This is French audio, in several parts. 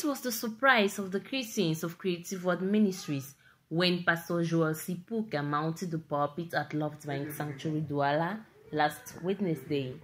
was the surprise of the Christians of Creative Word Ministries when Pastor Joel Sipuka mounted the pulpit at Love's Sanctuary Douala last Wednesday.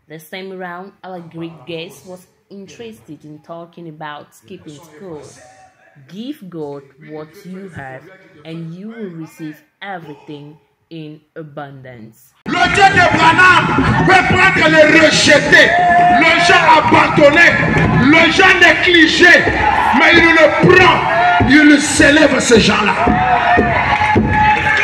This time around, our great guest was interested in talking about skipping school. Give God what you have and you will receive everything in abundance. Le Dieu de Branham peut prendre les rejetés, les gens abandonnés, les gens négligés, mais il le prend, il s'élève ces gens-là.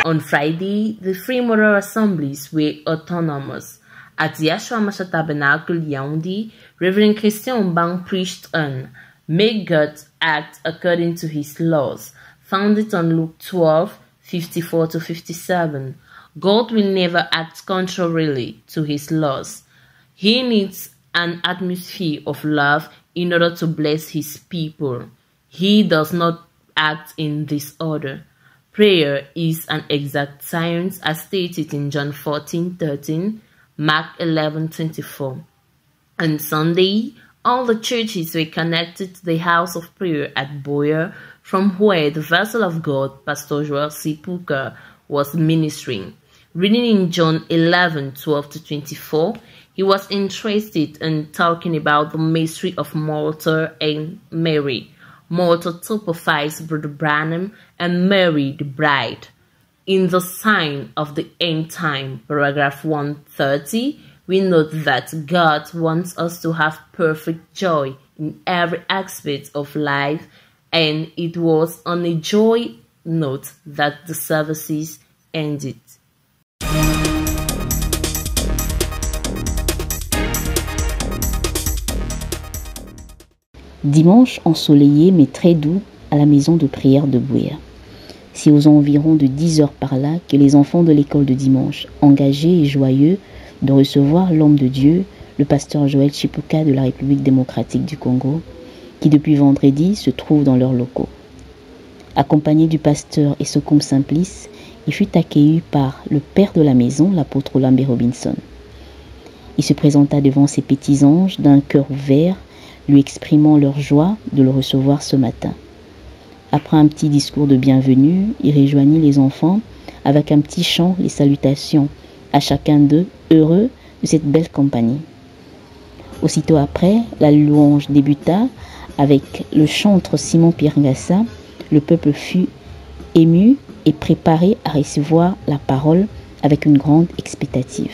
On Friday, the Free Moral Assemblies were autonomous. At the Yahshua Mashiach Tabernacle Yaoundé, Reverend Christian Mbang preached on "Make God act according to His laws," founded on Luke 12:54-57. God will never act contrarily to His laws. He needs an atmosphere of love in order to bless His people. He does not act in disorder. Prayer is an exact science as stated in John 14:13, Mark 11:24. On Sunday, all the churches were connected to the house of prayer at Boya, from where the vessel of God, Pastor Joel Sipuka, was ministering. Reading in John 11:12-24, he was interested in talking about the mystery of Martha and Mary. Martha typifies Brother Branham and Mary the bride. In the sign of the end time, paragraph 130, we note that God wants us to have perfect joy in every aspect of life, and it was on a joy note that the services ended. Dimanche ensoleillé mais très doux à la maison de prière de Bouya. C'est aux environs de 10 heures par là que les enfants de l'école de dimanche, engagés et joyeux de recevoir l'homme de Dieu, le pasteur Joel Sipuka de la République démocratique du Congo, qui depuis vendredi se trouve dans leurs locaux. Accompagné du pasteur Essokum Simplice, il fut accueilli par le père de la maison, l'apôtre Lambert Robinson. Il se présenta devant ses petits anges d'un cœur ouvert, lui exprimant leur joie de le recevoir ce matin. Après un petit discours de bienvenue, il rejoignit les enfants avec un petit chant, les salutations à chacun d'eux, heureux de cette belle compagnie. Aussitôt après, la louange débuta avec le chantre Simon Pierngassa. Le peuple fut ému et préparé à recevoir la parole avec une grande expectative.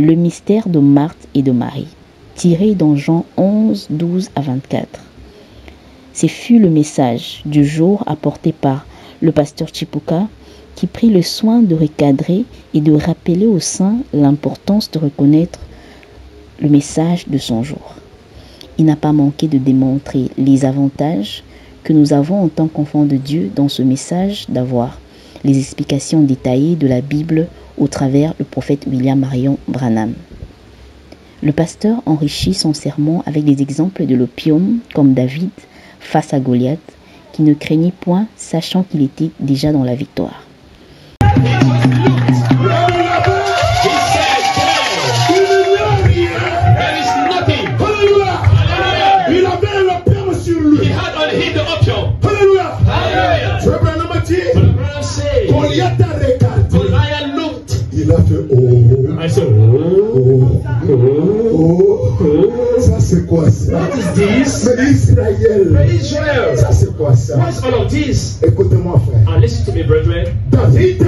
Le mystère de Marthe et de Marie, tiré dans Jean 11, 12 à 24. Ce fut le message du jour apporté par le pasteur Sipuka, qui prit le soin de recadrer et de rappeler aux saints l'importance de reconnaître le message de son jour. Il n'a pas manqué de démontrer les avantages que nous avons en tant qu'enfants de Dieu dans ce message, d'avoir les explications détaillées de la Bible au travers le prophète William Marion Branham. Le pasteur enrichit son sermon avec des exemples de l'opium, comme David face à Goliath, qui ne craignit point, sachant qu'il était déjà dans la victoire. Il a fait ça c'est quoi ça? What is this? Mais Israël. Ça c'est quoi ça? What's all of this? Écoutez-moi frère. And listen to me, brethren. David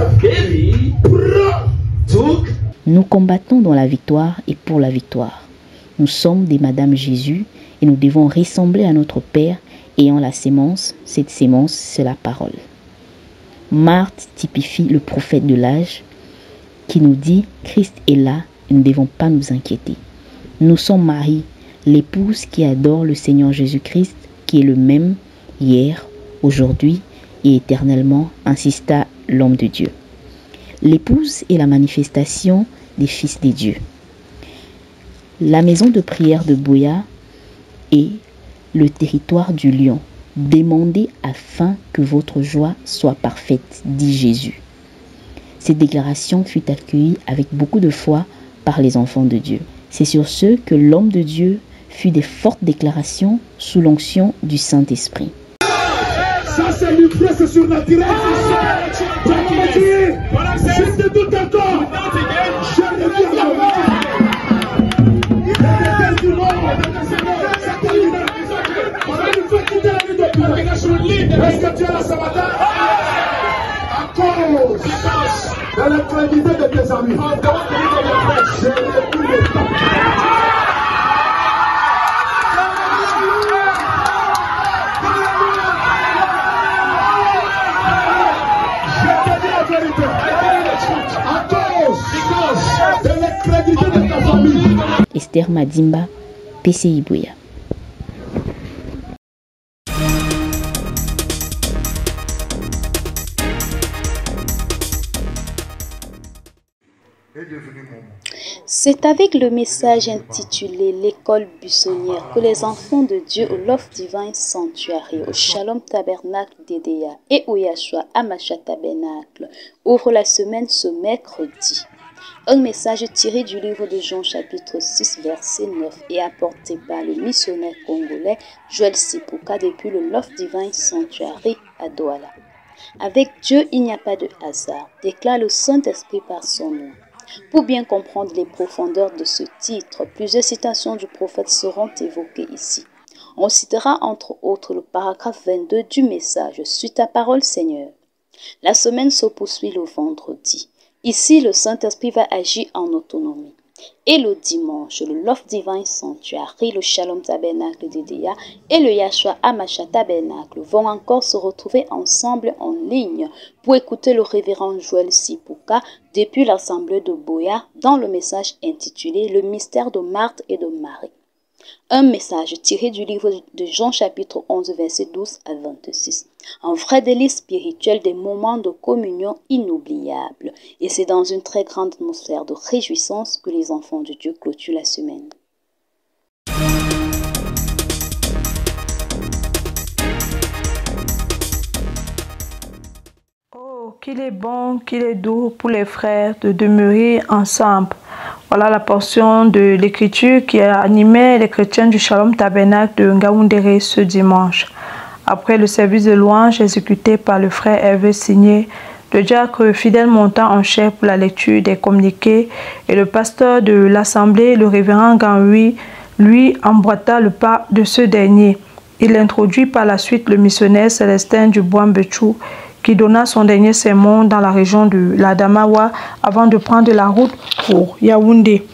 took. Nous combattons dans la victoire et pour la victoire. Nous sommes des Madame Jésus et nous devons ressembler à notre Père ayant la sémence. Cette sémence, c'est la parole. Marthe typifie le prophète de l'âge qui nous dit « Christ est là et nous ne devons pas nous inquiéter ». Nous sommes Marie, l'épouse qui adore le Seigneur Jésus-Christ, qui est le même hier, aujourd'hui et éternellement, insista l'homme de Dieu. L'épouse est la manifestation des fils des dieux. La maison de prière de Bouya est le territoire du lion. Demandez afin que votre joie soit parfaite, dit Jésus. Cette déclaration fut accueillie avec beaucoup de foi par les enfants de Dieu. C'est sur ce que l'homme de Dieu fit des fortes déclarations sous l'onction du Saint-Esprit. Ça c'est l'hybride surnaturel. Je te doute encore. Je reviens là. Il est du monde. C'est terminé. Il faut quitter la vie de Dieu. Est-ce que tu es là ce matin? À cause de l'incrédulité de tes amis. Je n'ai plus le temps. Esther Madimba, PCI Buea. C'est avec le message intitulé L'école buissonnière que les enfants de Dieu au Love Divine Sanctuary, au Shalom Tabernacle d'Edea et au Yahshua Hamashiach Tabernacle ouvrent la semaine ce mercredi. Un message tiré du livre de Jean chapitre 6 verset 9 et apporté par le missionnaire congolais Joël Sipuka depuis le Love Divine Sanctuary à Douala. Avec Dieu, il n'y a pas de hasard, déclare le Saint-Esprit par son nom. Pour bien comprendre les profondeurs de ce titre, plusieurs citations du prophète seront évoquées ici. On citera entre autres le paragraphe 22 du message « Suis ta parole Seigneur ». La semaine se poursuit le vendredi. Ici, le Saint-Esprit va agir en autonomie. Et le dimanche, le Love Divine Sanctuary, le Shalom Tabernacle d'Edea et le Yahshua Hamashiach Tabernacle vont encore se retrouver ensemble en ligne pour écouter le révérend Joël Sipuka depuis l'assemblée de Boya dans le message intitulé « Le mystère de Marthe et de Marie ». Un message tiré du livre de Jean chapitre 11 verset 12 à 26. Un vrai délice spirituel, des moments de communion inoubliables. Et c'est dans une très grande atmosphère de réjouissance que les enfants de Dieu clôturent la semaine. Oh, qu'il est bon, qu'il est doux pour les frères de demeurer ensemble. Voilà la portion de l'écriture qui a animé les chrétiens du Shalom Tabernacle de Ngaoundéré ce dimanche. Après le service de louange exécuté par le frère Hervé Signé, le diacre fidèle montant en chef pour la lecture des communiqués et le pasteur de l'assemblée, le révérend Ganhui, lui emboîta le pas de ce dernier. Il introduit par la suite le missionnaire Célestin Dubois-Mbetchou qui donna son dernier sermon dans la région de l'Adamawa avant de prendre la route pour Yaoundé.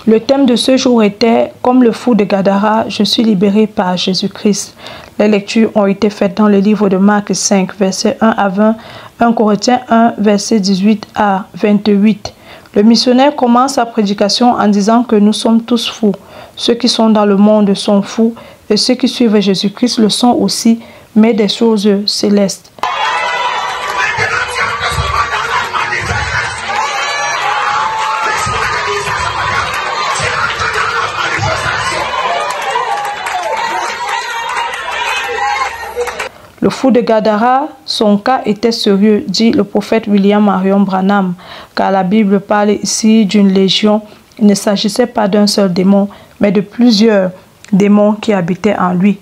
Le thème de ce jour était « Comme le fou de Gadara, je suis libéré par Jésus-Christ ». Les lectures ont été faites dans le livre de Marc 5, versets 1 à 20, 1 Corinthiens 1, versets 18 à 28. Le missionnaire commence sa prédication en disant que nous sommes tous fous. Ceux qui sont dans le monde sont fous et ceux qui suivent Jésus-Christ le sont aussi, mais des choses célestes. Le fou de Gadara, son cas était sérieux, dit le prophète William Marion Branham, car la Bible parle ici d'une légion. Il ne s'agissait pas d'un seul démon, mais de plusieurs démons qui habitaient en lui.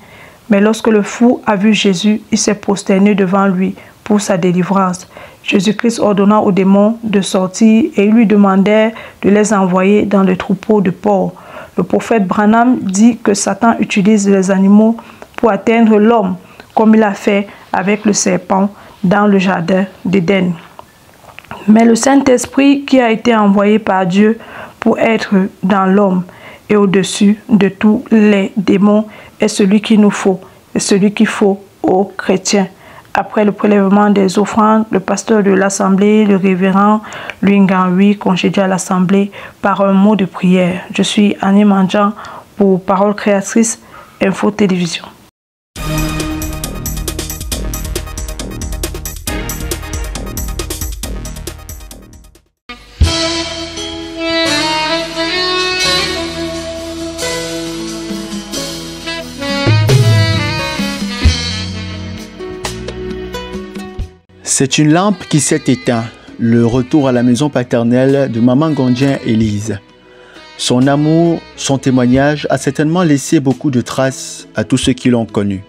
Mais lorsque le fou a vu Jésus, il s'est prosterné devant lui pour sa délivrance. Jésus-Christ ordonna aux démons de sortir et ils lui demandèrent de les envoyer dans le troupeau de porcs. Le prophète Branham dit que Satan utilise les animaux pour atteindre l'homme, comme il a fait avec le serpent dans le jardin d'Éden. Mais le Saint-Esprit qui a été envoyé par Dieu pour être dans l'homme et au-dessus de tous les démons est celui qu'il nous faut, et celui qu'il faut aux chrétiens. Après le prélèvement des offrandes, le pasteur de l'assemblée, le révérend Luinganhui, congédia l'assemblée par un mot de prière. Je suis Annie Mandjan pour Parole Créatrice, Info Télévision. C'est une lampe qui s'est éteinte, le retour à la maison paternelle de maman Gondien Élise. Son amour, son témoignage a certainement laissé beaucoup de traces à tous ceux qui l'ont connue.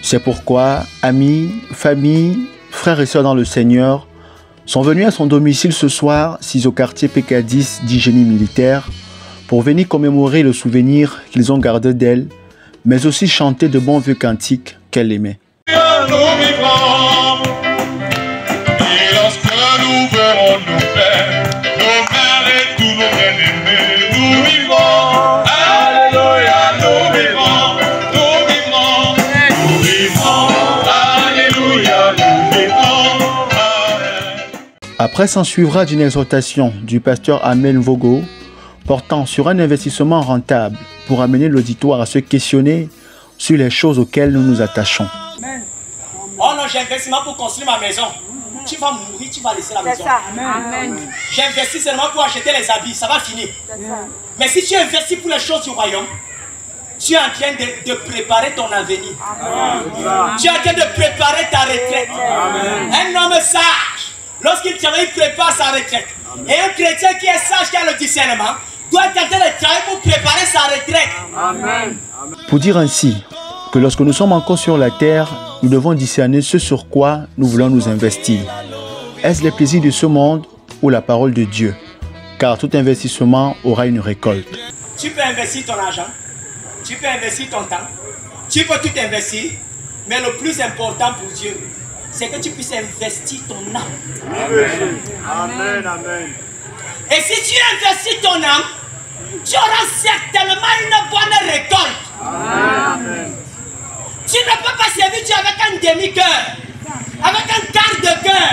C'est pourquoi amis, famille, frères et sœurs dans le Seigneur sont venus à son domicile ce soir, 6 au quartier PK10 dit génie militaire, pour venir commémorer le souvenir qu'ils ont gardé d'elle, mais aussi chanter de bons vieux cantiques qu'elle aimait. Après s'en suivra d'une exhortation du pasteur Amel Vogo portant sur un investissement rentable pour amener l'auditoire à se questionner sur les choses auxquelles nous nous attachons. Oh non, j'ai investi pour construire ma maison. Tu vas mourir, tu vas laisser la maison. J'ai investi seulement pour acheter les habits, ça va finir. Mais si tu investis pour les choses du royaume, tu es en train de préparer ton avenir. Tu es en train de préparer ta retraite. Un homme sage, lorsqu'il travaille, il prépare sa retraite. Et un chrétien qui est sage, qui a le discernement, doit être en train de travailler pour préparer sa retraite. Pour dire ainsi que lorsque nous sommes encore sur la terre, nous devons discerner ce sur quoi nous voulons nous investir. Est-ce les plaisirs de ce monde ou la parole de Dieu? Car tout investissement aura une récolte. Tu peux investir ton argent, tu peux investir ton temps, tu peux tout investir, mais le plus important pour Dieu, c'est que tu puisses investir ton âme. Amen. Amen. Et si tu investis ton âme, tu auras certainement une bonne récolte. Amen. Tu ne peux pas servir Dieu avec un demi-cœur, avec un quart de cœur,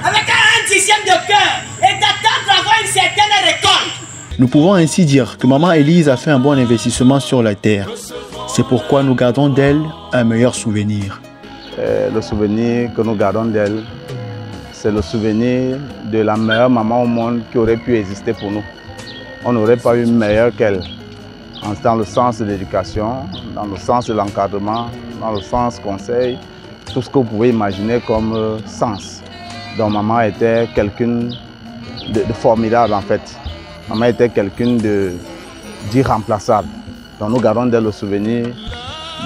avec un dixième de cœur et d'attendre d'avoir une certaine récolte. Nous pouvons ainsi dire que maman Élise a fait un bon investissement sur la terre. C'est pourquoi nous gardons d'elle un meilleur souvenir. Le souvenir que nous gardons d'elle, c'est le souvenir de la meilleure maman au monde qui aurait pu exister pour nous. On n'aurait pas eu meilleure qu'elle, dans le sens de l'éducation, dans le sens de l'encadrement, dans le sens conseil, tout ce que vous pouvez imaginer comme sens. Donc maman était quelqu'un de formidable en fait. Maman était quelqu'un d'irremplaçable. Donc nous gardons d'elle le souvenir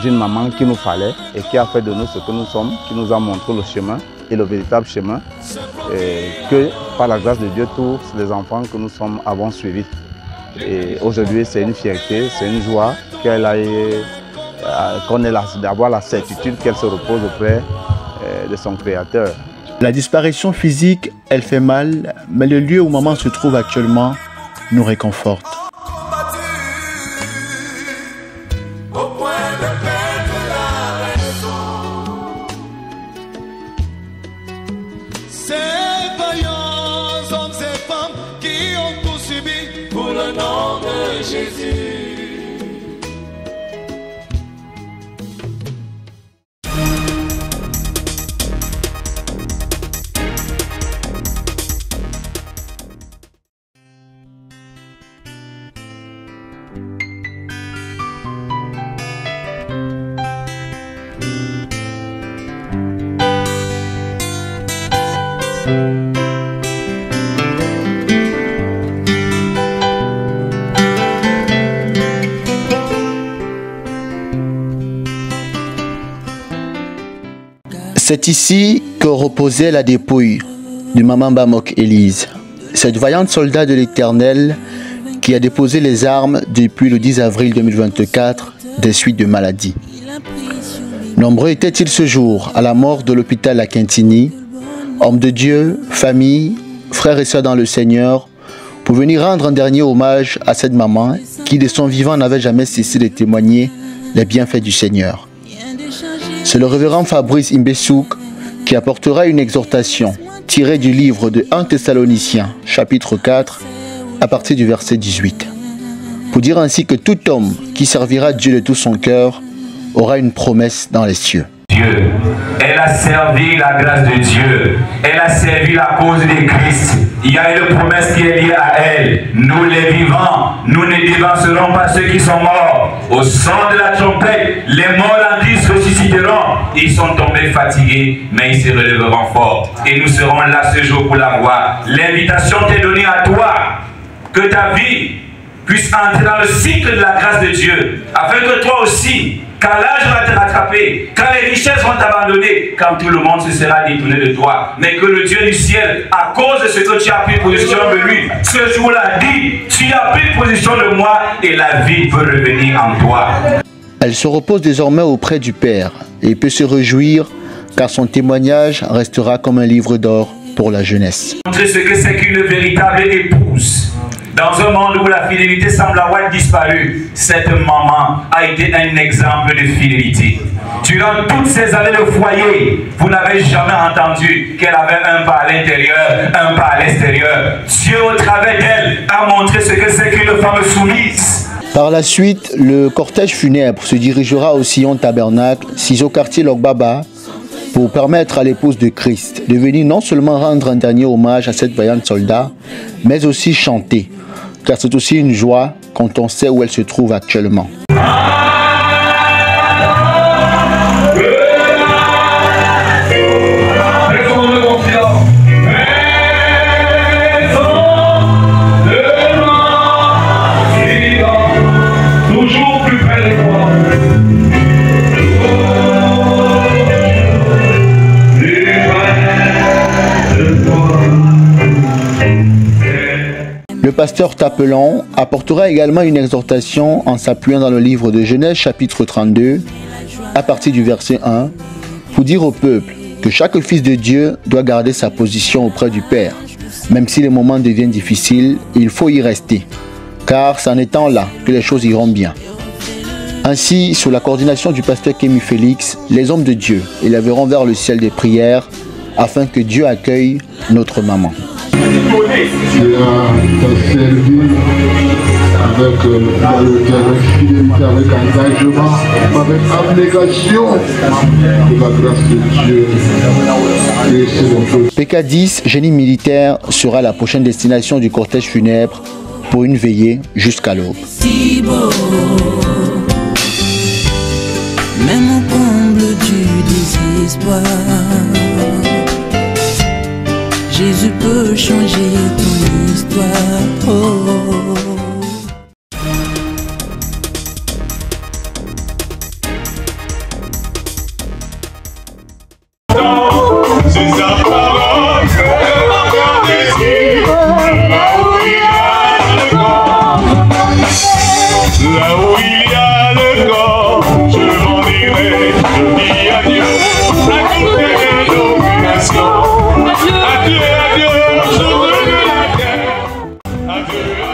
d'une maman qui nous fallait et qui a fait de nous ce que nous sommes, qui nous a montré le chemin et le véritable chemin que par la grâce de Dieu, tous les enfants que nous sommes avons suivis. Et aujourd'hui, c'est une fierté, c'est une joie qu'on ait d'avoir la certitude qu'elle se repose auprès de son Créateur. La disparition physique, elle fait mal, mais le lieu où maman se trouve actuellement nous réconforte. Ces vaillants hommes et femmes qui ont tout subi pour le nom de Jésus. C'est ici que reposait la dépouille de maman Bamok Élise, cette vaillante soldat de l'Éternel qui a déposé les armes depuis le 10 avril 2024 des suites de maladie. Nombreux étaient-ils ce jour à la mort de l'hôpital à Quintini, hommes de Dieu, famille, frères et sœurs dans le Seigneur, pour venir rendre un dernier hommage à cette maman qui de son vivant n'avait jamais cessé de témoigner les bienfaits du Seigneur. C'est le révérend Fabrice Imbesouk qui apportera une exhortation tirée du livre de 1 Thessaloniciens, chapitre 4, à partir du verset 18. Pour dire ainsi que tout homme qui servira Dieu de tout son cœur aura une promesse dans les cieux. Dieu. Elle a servi la grâce de Dieu. Elle a servi la cause de Christ. Il y a une promesse qui est liée à elle. trompette, nous les vivants, nous ne dévancerons pas ceux qui sont morts. Au son de la trompette, les morts en Christ ressusciteront. Ils sont tombés fatigués, mais ils se relèveront fort. Et nous serons là ce jour pour la voir. L'invitation t'est donnée à toi, que ta vie puisse entrer dans le cycle de la grâce de Dieu, afin que toi aussi, quand l'âge va te rattraper, quand les richesses vont t'abandonner, quand tout le monde se sera détourné de toi, mais que le Dieu du ciel, à cause de ce que tu as pris position de lui, ce jour-là dit, tu as pris position de moi et la vie peut revenir en toi. Elle se repose désormais auprès du Père et peut se réjouir car son témoignage restera comme un livre d'or pour la jeunesse. Montrer ce que c'est qu'une véritable épouse. Dans un monde où la fidélité semble avoir disparu, cette maman a été un exemple de fidélité. Durant toutes ces années de foyer, vous n'avez jamais entendu qu'elle avait un pas à l'intérieur, un pas à l'extérieur. Dieu, au travers d'elle, a montré ce que c'est qu'une femme soumise. Par la suite, le cortège funèbre se dirigera au Sion Tabernacle, situé au quartier Logbaba, pour permettre à l'épouse de Christ de venir non seulement rendre un dernier hommage à cette vaillante soldat, mais aussi chanter, car c'est aussi une joie quand on sait où elle se trouve actuellement. Le pasteur Tapelan apportera également une exhortation en s'appuyant dans le livre de Genèse chapitre 32, à partir du verset 1, pour dire au peuple que chaque fils de Dieu doit garder sa position auprès du Père. Même si les moments deviennent difficiles, il faut y rester, car c'est en étant là que les choses iront bien. Ainsi, sous la coordination du pasteur Kémy Félix, les hommes de Dieu élèveront vers le ciel des prières afin que Dieu accueille notre maman. Tu as servi avec le cœur, fidélité, avec engagement, avec abnégation de la grâce de Dieu. Et c'est PK10, génie militaire, sera la prochaine destination du cortège funèbre pour une veillée jusqu'à l'aube. Si beau, même au comble du désespoir, Jésus peut changer ton histoire. Oh. C'est sa parole, mon désir, là où il y a le corps, je m'en irai, je dis adieu à toutes les dominations, adieu, je veux la terre.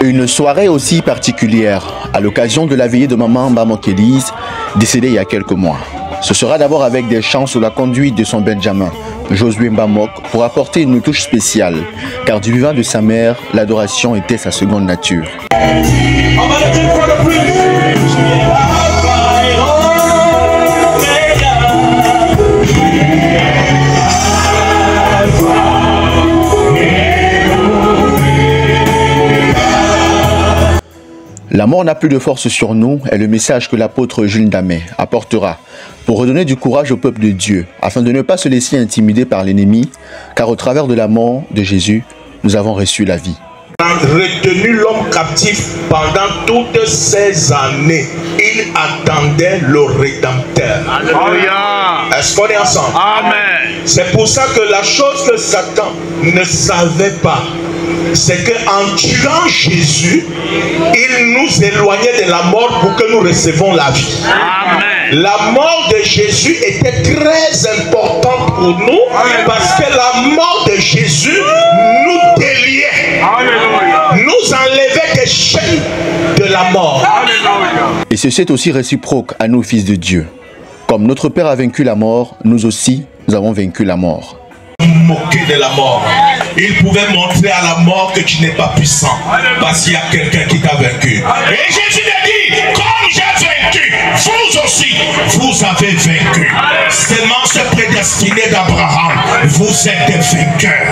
Une soirée aussi particulière à l'occasion de la veillée de maman Mbamok Élise, décédée il y a quelques mois. Ce sera d'abord avec des chants sous la conduite de son Benjamin, Josué Mbamok, pour apporter une touche spéciale, car du vivant de sa mère, l'adoration était sa seconde nature. La mort n'a plus de force sur nous est le message que l'apôtre Jules Damet apportera pour redonner du courage au peuple de Dieu, afin de ne pas se laisser intimider par l'ennemi, car au travers de la mort de Jésus, nous avons reçu la vie. Retenu l'homme captif pendant toutes ces années, il attendait le Rédempteur. Alléluia. Est-ce qu'on est ensemble? Amen. C'est pour ça que la chose que Satan ne savait pas, c'est qu'en tuant Jésus, il nous éloignait de la mort pour que nous recevons la vie. Amen. La mort de Jésus était très importante pour nous. Amen. Parce que la mort de Jésus nous déliait. Alléluia. Nous enlevait des chaînes de la mort. Alléluia. Et ceci est aussi réciproque à nous, fils de Dieu. Comme notre Père a vaincu la mort, nous aussi, nous avons vaincu la mort. Moquer de la mort. Il pouvait montrer à la mort que tu n'es pas puissant. Parce qu'il y a quelqu'un qui t'a vaincu. Et Jésus a dit, comme j'ai vaincu. Vous aussi, vous avez vaincu. Semence prédestinée d'Abraham, vous êtes des vainqueurs.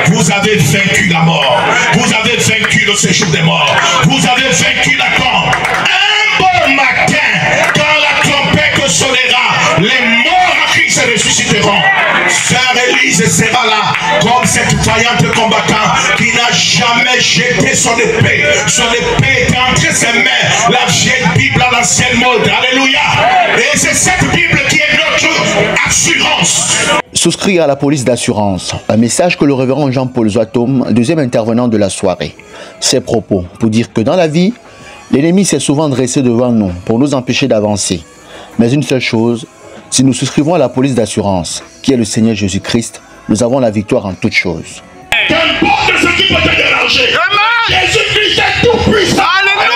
Vous avez vaincu la mort. Vous avez vaincu le séjour des morts. Vous avez vaincu la tombe. Un bon matin, quand la trompette sonnera, les morts en Christ se ressusciteront. Sœur Élise sera là comme cette vaillante combattante qui n'a jamais jeté son épée. Son épée était entre ses mains. La vieille Bible à l'ancienne mode. Alléluia. Et c'est cette Bible qui est notre assurance. Souscrire à la police d'assurance, un message que le révérend Jean-Paul Zoatom, deuxième intervenant de la soirée. Ses propos pour dire que dans la vie, l'ennemi s'est souvent dressé devant nous pour nous empêcher d'avancer. Mais une seule chose, si nous souscrivons à la police d'assurance, qui est le Seigneur Jésus-Christ, nous avons la victoire en toutes choses. Qu'importe ce qui peut te déranger, Jésus-Christ est tout puissant. Alléluia.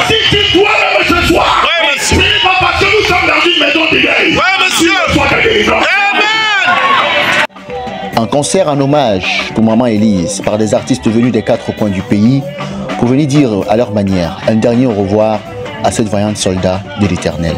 Si tu dois même ce soir, c'est pas parce que nous sommes dans une maison d'idées. Un concert en hommage pour Maman Élise par des artistes venus des 4 coins du pays pour venir dire à leur manière un dernier au revoir à cette vaillante soldat de l'Éternel.